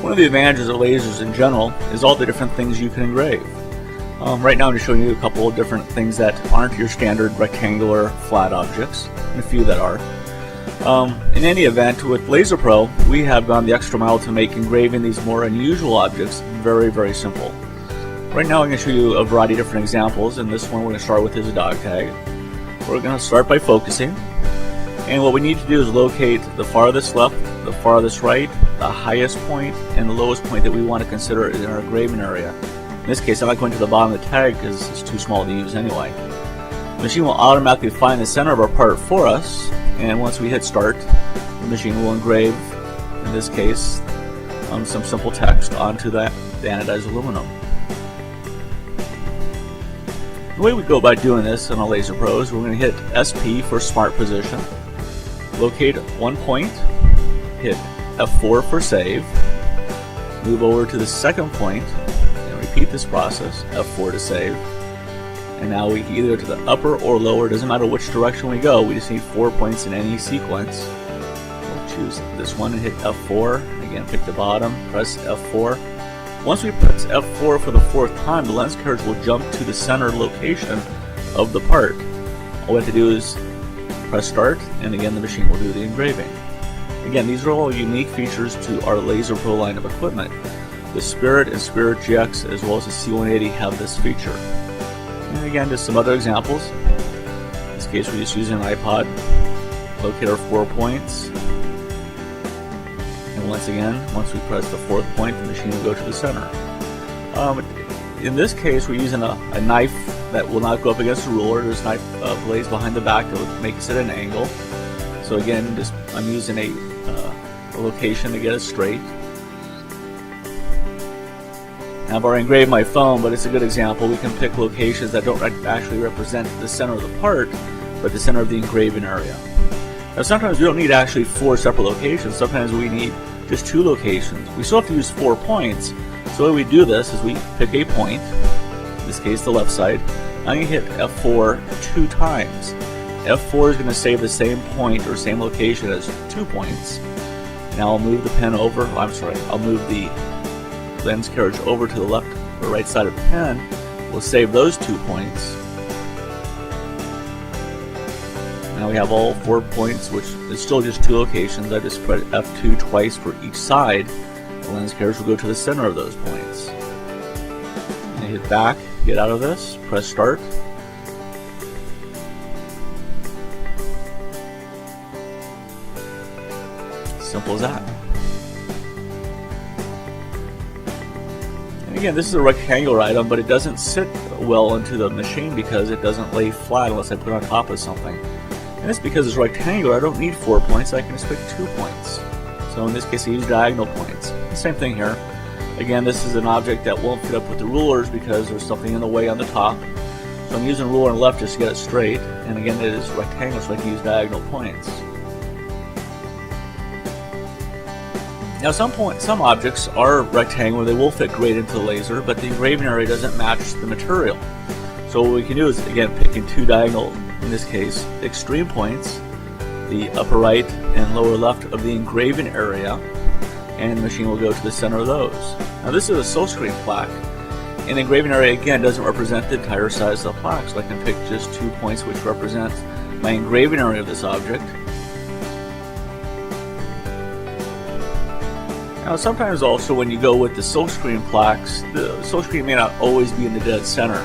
One of the advantages of lasers in general is all the different things you can engrave. Right now I'm just showing you a couple of different things that aren't your standard rectangular flat objects, and a few that are. In any event, with LaserPro, we have gone the extra mile to make engraving these more unusual objects very, very simple. Right now I'm going to show you a variety of different examples, and this one we're going to start with is a dog tag. We're going to start by focusing, and what we need to do is locate the farthest left, the farthest right, the highest point, and the lowest point that we want to consider in our engraving area. In this case, I'm not going to the bottom of the tag because it's too small to use anyway. The machine will automatically find the center of our part for us, and once we hit start, the machine will engrave, in this case, some simple text onto the anodized aluminum. The way we go about doing this in our LaserPro is we're going to hit SP for Smart Position, locate one point, hit F4 for Save, move over to the second point, and repeat this process, F4 to save. And now we can either go to the upper or lower, doesn't matter which direction we go, we just need 4 points in any sequence. We'll choose this one and hit F4, again pick the bottom, press F4. Once we press F4 for the fourth time, the lens carriage will jump to the center location of the part. All we have to do is press start, and again the machine will do the engraving. Again, these are all unique features to our LaserPro line of equipment. The Spirit and Spirit GX as well as the C180 have this feature. And again, just some other examples. In this case, we're just using an iPod. Locate our 4 points. And once again, once we press the fourth point, the machine will go to the center. In this case, we're using a knife that will not go up against the ruler. There's knife blades behind the back that makes it an angle. So again, I'm using a location to get it straight. I've already engraved my phone, but it's a good example. We can pick locations that don't actually represent the center of the part, but the center of the engraving area. Now sometimes we don't need actually 4 separate locations. Sometimes we need just 2 locations. We still have to use 4 points. So the way we do this is we pick a point, in this case the left side. I'm going to hit F4 2 times. F4 is going to save the same point or same location as 2 points. Now I'll move the pen over, I'll move the lens carriage over to the left or right side of the pen. We'll save those 2 points. Now we have all 4 points, which is still just 2 locations. I just press F2 twice for each side. The lens carriage will go to the center of those points. And hit back, get out of this, press start. Simple as that. And again, this is a rectangular item, but it doesn't sit well into the machine because it doesn't lay flat unless I put it on top of something. And it's because it's rectangular, I don't need 4 points, I can just pick 2 points. So in this case I use diagonal points. Same thing here. Again, this is an object that won't fit up with the rulers because there's something in the way on the top. So I'm using a ruler on the left just to get it straight. And again, it is rectangular, so I can use diagonal points. Now some objects are rectangular, they will fit great into the laser, but the engraving area doesn't match the material. So what we can do is, again, picking 2 diagonal, in this case, extreme points, the upper right and lower left of the engraving area, and the machine will go to the center of those. Now this is a silkscreen plaque, and the engraving area again doesn't represent the entire size of the plaque, so I can pick just 2 points which represent my engraving area of this object. Now sometimes also when you go with the silkscreen plaques, the silkscreen may not always be in the dead center.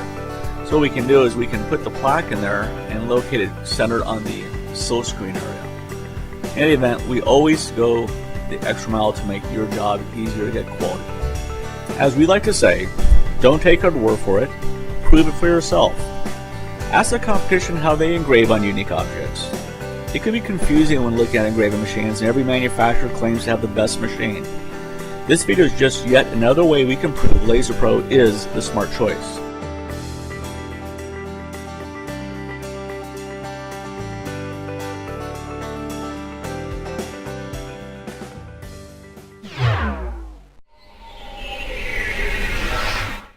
So what we can do is we can put the plaque in there and locate it centered on the silkscreen area. In any event, we always go the extra mile to make your job easier to get quality. As we like to say, don't take our word for it, prove it for yourself. Ask the competition how they engrave on unique objects. It can be confusing when looking at engraving machines, and every manufacturer claims to have the best machine. This video is just yet another way we can prove LaserPro is the smart choice.